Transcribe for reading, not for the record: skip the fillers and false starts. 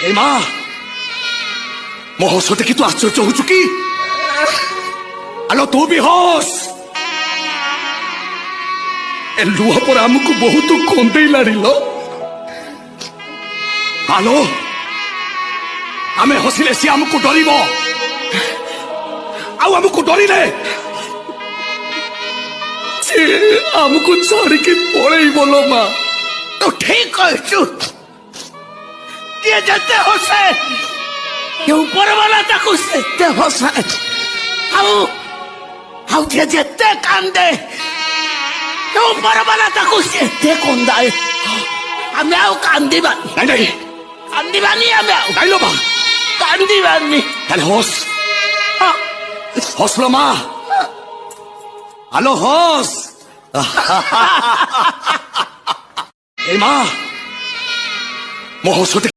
এই মা ମୋ ହସ ଦେଖି ତୁ ଆଶ୍ଚର୍ଯ୍ୟ ହଉଛୁ କି? ଆଲୋ ତୁ ବି ହସ। ଏ ଲୁହ ପରେ ଆମକୁ ବହୁତ କନ୍ଦେଇଲାଣି ଲୋ। ଆଲୋ ଆମେ ହସିଲେ ସିଏ ଆମକୁ ଡରିବ, ଆଉ ଆମକୁ ଡରିଲେ ସିଏ ଆମକୁ ଛାଡିକି ପଳେଇବ ଲୋ ମା। ତୁ ଠିକ କହିଛୁ। କିଏ ଯେତେ ହସେ ଉପରବାଲା ତାକୁ ସେତେ ହସାଏ, ଆଉ ଯିଏ ଯେତେ କାନ୍ଦେ ଉପରବାଲା ତାକୁ ସେତେ କନ୍ଦାଏ। ଆମେ ଆଉ କାନ୍ଦିବାନି, ନାଇଁ ନାଇଁ କାନ୍ଦିବାନି, ଆମେ ଆଉ ନାଇଁ ଲୋ ମା କାନ୍ଦିବାନି। ତାହେଲେ ହସ ହସ ଲୋ ମା। ଆଲୋ ହସ। এই মা ମୋ ହସ